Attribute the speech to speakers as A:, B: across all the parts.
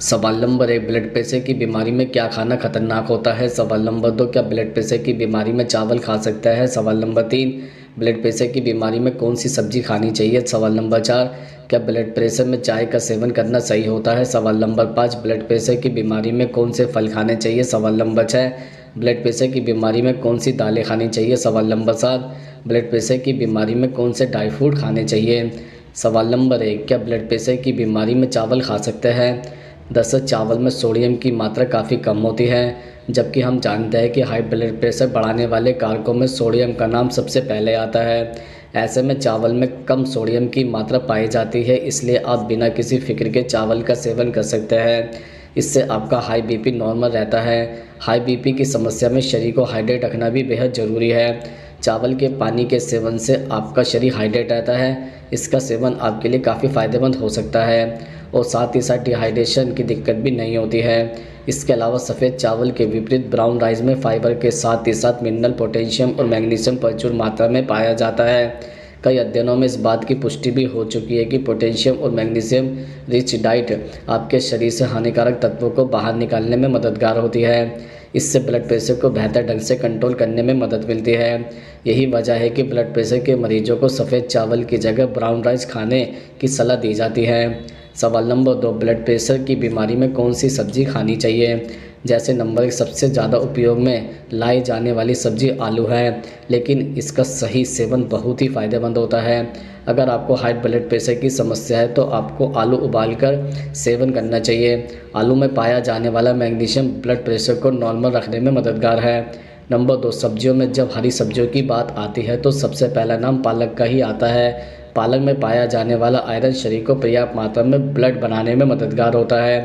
A: सवाल number 1, blood pressure की बीमारी में क्या खाना खतरनाक होता है। सवाल नंबर 2, क्या ब्लड प्रेशर की बीमारी में चावल खा सकता है। सवाल नंबर 3, ब्लड प्रेशर की बीमारी में कौन सी सब्जी खानी चाहिए। सवाल नंबर 4, क्या ब्लड प्रेशर में चाय का सेवन करना सही होता है। सवाल नंबर 5, ब्लड प्रेशर की बीमारी में कौन से फल खाने चाहिए। सवाल नंबर 6, ब्लड प्रेशर की बीमारी में कौन सी दालें खानी चाहिए। सवाल नंबर 7, ब्लड प्रेशर की बीमारी में कौन से ड्राई फ्रूट खाने चाहिए। सवाल नंबर 1, क्या ब्लड प्रेशर की बीमारी में चावल खा सकते हैं। दरअसल चावल में सोडियम की मात्रा काफ़ी कम होती है, जबकि हम जानते हैं कि हाई ब्लड प्रेशर बढ़ाने वाले कारकों में सोडियम का नाम सबसे पहले आता है। ऐसे में चावल में कम सोडियम की मात्रा पाई जाती है, इसलिए आप बिना किसी फिक्र के चावल का सेवन कर सकते हैं। इससे आपका हाई बीपी नॉर्मल रहता है। हाई बीपी की समस्या में शरीर को हाइड्रेट रखना भी बेहद ज़रूरी है। चावल के पानी के सेवन से आपका शरीर हाइड्रेट रहता है। इसका सेवन आपके लिए काफ़ी फ़ायदेमंद हो सकता है और साथ ही साथ डिहाइड्रेशन की दिक्कत भी नहीं होती है। इसके अलावा सफ़ेद चावल के विपरीत ब्राउन राइस में फाइबर के साथ ही साथ मिनरल, पोटेशियम और मैग्नीशियम प्रचुर मात्रा में पाया जाता है। कई अध्ययनों में इस बात की पुष्टि भी हो चुकी है कि पोटेशियम और मैग्नीशियम रिच डाइट आपके शरीर से हानिकारक तत्वों को बाहर निकालने में मददगार होती है। इससे ब्लड प्रेशर को बेहतर ढंग से कंट्रोल करने में मदद मिलती है। यही वजह है कि ब्लड प्रेशर के मरीजों को सफ़ेद चावल की जगह ब्राउन राइस खाने की सलाह दी जाती है। सवाल नंबर 2, ब्लड प्रेशर की बीमारी में कौन सी सब्ज़ी खानी चाहिए। जैसे नंबर 1, सबसे ज़्यादा उपयोग में लाई जाने वाली सब्ज़ी आलू है, लेकिन इसका सही सेवन बहुत ही फ़ायदेमंद होता है। अगर आपको हाई ब्लड प्रेशर की समस्या है तो आपको आलू उबालकर सेवन करना चाहिए। आलू में पाया जाने वाला मैग्नीशियम ब्लड प्रेशर को नॉर्मल रखने में मददगार है। नंबर 2, सब्जियों में जब हरी सब्जियों की बात आती है तो सबसे पहला नाम पालक का ही आता है। पालक में पाया जाने वाला आयरन शरीर को पर्याप्त मात्रा में ब्लड बनाने में मददगार होता है।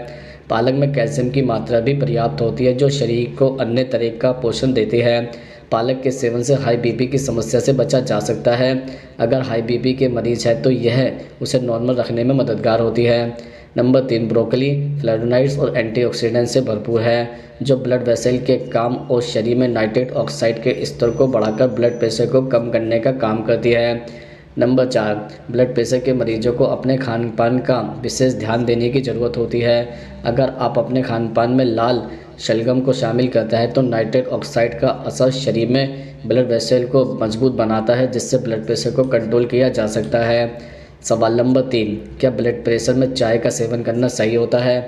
A: पालक में कैल्शियम की मात्रा भी पर्याप्त होती है, जो शरीर को अन्य तरह का पोषण देती है। पालक के सेवन से हाई बीपी की समस्या से बचा जा सकता है। अगर हाई बीपी के मरीज है तो यह उसे नॉर्मल रखने में मददगार होती है। नंबर 3, ब्रोकली फ्लेवोनॉइड्स और एंटीऑक्सीडेंट से भरपूर है, जो ब्लड वेसल के काम और शरीर में नाइट्रिक ऑक्साइड के स्तर को बढ़ाकर ब्लड प्रेशर को कम करने का काम करती है। नंबर 4, ब्लड प्रेशर के मरीजों को अपने खान पान का विशेष ध्यान देने की ज़रूरत होती है। अगर आप अपने खान पान में लाल शलगम को शामिल करते हैं तो नाइट्रिक ऑक्साइड का असर शरीर में ब्लड वेसल को मजबूत बनाता है, जिससे ब्लड प्रेशर को कंट्रोल किया जा सकता है। सवाल नंबर 3, क्या ब्लड प्रेशर में चाय का सेवन करना सही होता है।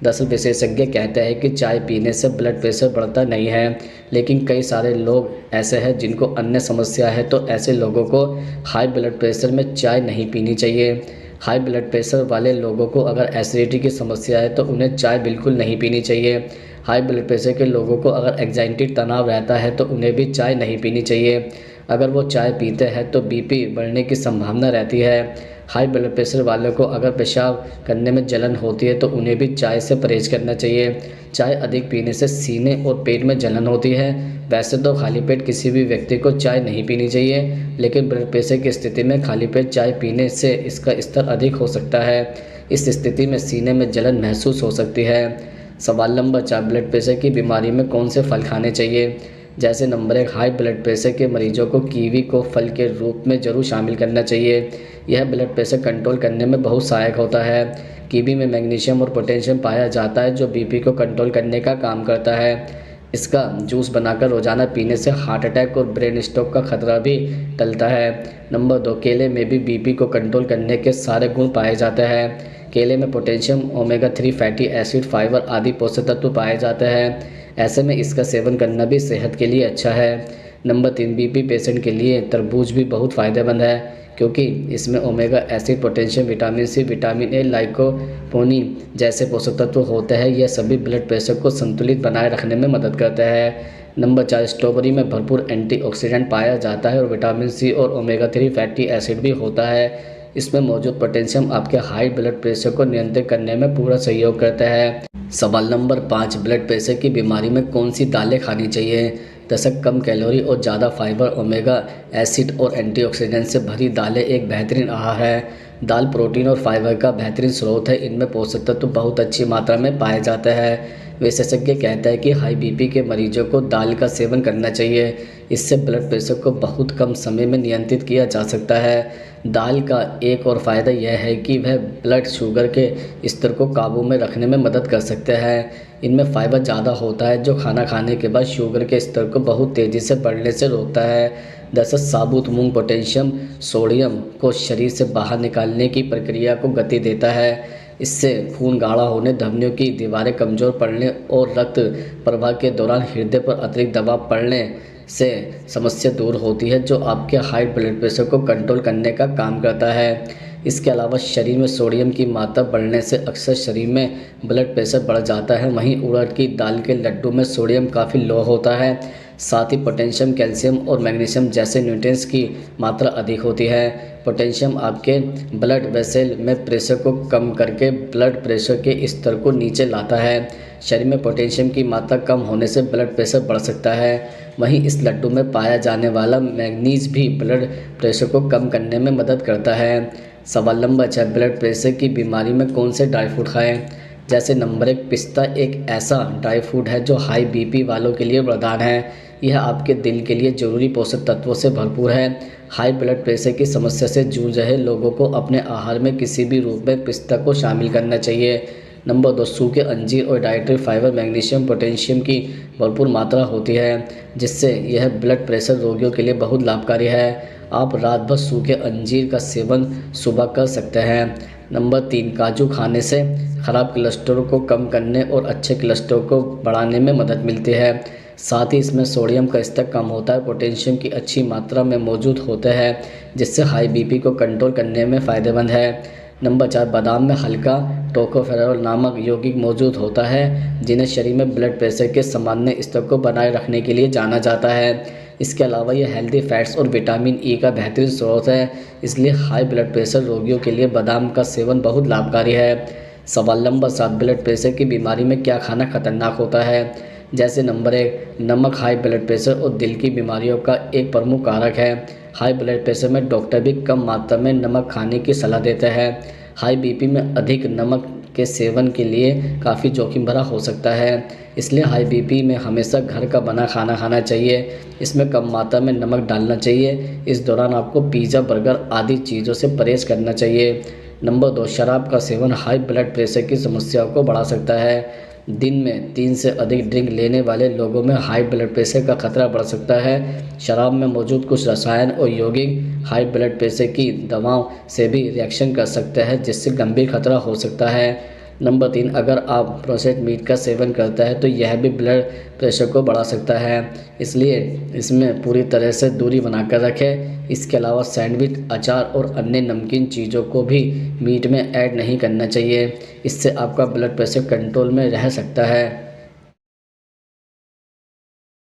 A: दरअसल विशेषज्ञ कहते हैं कि चाय पीने से ब्लड प्रेशर बढ़ता नहीं है, लेकिन कई सारे लोग ऐसे हैं जिनको अन्य समस्या है, तो ऐसे लोगों को हाई ब्लड प्रेशर में चाय नहीं पीनी चाहिए। हाई ब्लड प्रेशर वाले लोगों को अगर एसिडिटी की समस्या है तो उन्हें चाय बिल्कुल नहीं पीनी चाहिए। हाई ब्लड प्रेशर के लोगों को अगर एंग्जाइटी तनाव रहता है तो उन्हें भी चाय नहीं पीनी चाहिए। अगर वो चाय पीते हैं तो बीपी बढ़ने की संभावना रहती है। हाई ब्लड प्रेशर वालों को अगर पेशाब करने में जलन होती है तो उन्हें भी चाय से परहेज करना चाहिए। चाय अधिक पीने से सीने और पेट में जलन होती है। वैसे तो खाली पेट किसी भी व्यक्ति को चाय नहीं पीनी चाहिए, लेकिन ब्लड प्रेशर की स्थिति में खाली पेट चाय पीने से इसका स्तर अधिक हो सकता है। इस स्थिति में सीने में जलन महसूस हो सकती है। सवाल नंबर 4, ब्लड प्रेशर की बीमारी में कौन से फल खाने चाहिए। जैसे नंबर 1, हाई ब्लड प्रेशर के मरीजों को कीवी को फल के रूप में ज़रूर शामिल करना चाहिए। यह ब्लड प्रेशर कंट्रोल करने में बहुत सहायक होता है। कीवी में मैग्नीशियम और पोटेशियम पाया जाता है, जो बीपी को कंट्रोल करने का काम करता है। इसका जूस बनाकर रोज़ाना पीने से हार्ट अटैक और ब्रेन स्ट्रोक का खतरा भी टलता है। नंबर 2, केले में भी बीपी को कंट्रोल करने के सारे गुण पाए जाते हैं। केले में potassium, omega 3 fatty acid, fibre आदि पोषक तत्व पाए जाते हैं। ऐसे में इसका सेवन करना भी सेहत के लिए अच्छा है। नंबर 3, बीपी पेशेंट के लिए तरबूज भी बहुत फ़ायदेमंद है, क्योंकि इसमें omega acid, potassium, vitamin C, vitamin A, lycopene जैसे पोषक तत्व होते हैं। यह सभी ब्लड प्रेशर को संतुलित बनाए रखने में मदद करते हैं। नंबर 4, स्ट्रॉबेरी में भरपूर एंटीऑक्सीडेंट पाया जाता है और विटामिन सी और ओमेगा 3 फैटी एसिड भी होता है। इसमें मौजूद पोटेशियम आपके हाई ब्लड प्रेशर को नियंत्रित करने में पूरा सहयोग करता है। सवाल नंबर 5, ब्लड प्रेशर की बीमारी में कौन सी दालें खानी चाहिए। दरअसल कम कैलोरी और ज़्यादा फाइबर, ओमेगा एसिड और एंटीऑक्सीडेंट से भरी दालें एक बेहतरीन आहार है। दाल प्रोटीन और फाइबर का बेहतरीन स्रोत है। इनमें पोषक तत्व बहुत अच्छी मात्रा में पाए जाते हैं। विशेषज्ञ कहते हैं कि हाई बीपी के मरीजों को दाल का सेवन करना चाहिए। इससे ब्लड प्रेशर को बहुत कम समय में नियंत्रित किया जा सकता है। दाल का एक और फ़ायदा यह है कि वह ब्लड शुगर के स्तर को काबू में रखने में मदद कर सकते हैं। इनमें फाइबर ज़्यादा होता है जो खाना खाने के बाद शुगर के स्तर को बहुत तेज़ी से बढ़ने से रोकता है। दरअसल साबुत मूंग पोटेशियम सोडियम को शरीर से बाहर निकालने की प्रक्रिया को गति देता है। इससे खून गाढ़ा होने, धमनियों की दीवारें कमज़ोर पड़ने और रक्त प्रवाह के दौरान हृदय पर अतिरिक्त दबाव पड़ने से समस्या दूर होती है, जो आपके हाई ब्लड प्रेशर को कंट्रोल करने का काम करता है। इसके अलावा शरीर में सोडियम की मात्रा बढ़ने से अक्सर शरीर में ब्लड प्रेशर बढ़ जाता है। वहीं उड़द की दाल के लड्डू में सोडियम काफ़ी लो होता है, साथ ही पोटेशियम, कैल्शियम और मैग्नीशियम जैसे न्यूट्रिएंट्स की मात्रा अधिक होती है। पोटेशियम आपके ब्लड वेसल में प्रेशर को कम करके ब्लड प्रेशर के स्तर को नीचे लाता है। शरीर में पोटेशियम की मात्रा कम होने से ब्लड प्रेशर बढ़ सकता है। वहीं इस लड्डू में पाया जाने वाला मैग्नीज भी ब्लड प्रेशर को कम करने में मदद करता है। सवाल नंबर 6, ब्लड प्रेशर की बीमारी में कौन से ड्राई फ्रूट खाएं? जैसे नंबर 1, पिस्ता एक ऐसा ड्राई फ्रूट है जो हाई बीपी वालों के लिए वरदान है। यह आपके दिल के लिए जरूरी पोषक तत्वों से भरपूर है। हाई ब्लड प्रेशर की समस्या से जूझ रहे लोगों को अपने आहार में किसी भी रूप में पिस्ता को शामिल करना चाहिए। नंबर 2, सूखे अंजीर और डाइटरी फाइबर मैग्नीशियम पोटेशियम की भरपूर मात्रा होती है, जिससे यह ब्लड प्रेशर रोगियों के लिए बहुत लाभकारी है। आप रात भर सूखे अंजीर का सेवन सुबह कर सकते हैं। नंबर 3, काजू खाने से खराब कोलेस्ट्रॉल को कम करने और अच्छे कोलेस्ट्रॉल को बढ़ाने में मदद मिलती है। साथ ही इसमें सोडियम का स्तर कम होता है, पोटेशियम की अच्छी मात्रा में मौजूद होते हैं, जिससे हाई बीपी को कंट्रोल करने में फ़ायदेमंद है। नंबर 4, बादाम में हल्का टोकोफेरोल नामक यौगिक मौजूद होता है, जिन्हें शरीर में ब्लड प्रेशर के सामान्य स्तर को बनाए रखने के लिए जाना जाता है। इसके अलावा यह हेल्दी फैट्स और विटामिन ई का बेहतरीन स्रोत है, इसलिए हाई ब्लड प्रेशर रोगियों के लिए बादाम का सेवन बहुत लाभकारी है। सवाल नंबर 7, ब्लड प्रेशर की बीमारी में क्या खाना खतरनाक होता है? जैसे नंबर 1, नमक हाई ब्लड प्रेशर और दिल की बीमारियों का एक प्रमुख कारक है। हाई ब्लड प्रेशर में डॉक्टर भी कम मात्रा में नमक खाने की सलाह देते हैं। हाई बीपी में अधिक नमक के सेवन के लिए काफ़ी जोखिम भरा हो सकता है, इसलिए हाई बीपी में हमेशा घर का बना खाना खाना चाहिए। इसमें कम मात्रा में नमक डालना चाहिए। इस दौरान आपको पिज़्ज़ा, बर्गर आदि चीज़ों से परहेज़ करना चाहिए। नंबर 2, शराब का सेवन हाई ब्लड प्रेशर की समस्याओं को बढ़ा सकता है। दिन में 3 से अधिक ड्रिंक लेने वाले लोगों में हाई ब्लड प्रेशर का खतरा बढ़ सकता है। शराब में मौजूद कुछ रसायन और यौगिक हाई ब्लड प्रेशर की दवाओं से भी रिएक्शन कर सकते हैं, जिससे गंभीर खतरा हो सकता है। नंबर 3, अगर आप प्रोसेस्ड मीट का सेवन करता है तो यह भी ब्लड प्रेशर को बढ़ा सकता है, इसलिए इसमें पूरी तरह से दूरी बनाकर रखें। इसके अलावा सैंडविच, अचार और अन्य नमकीन चीज़ों को भी मीट में ऐड नहीं करना चाहिए, इससे आपका ब्लड प्रेशर कंट्रोल में रह सकता है।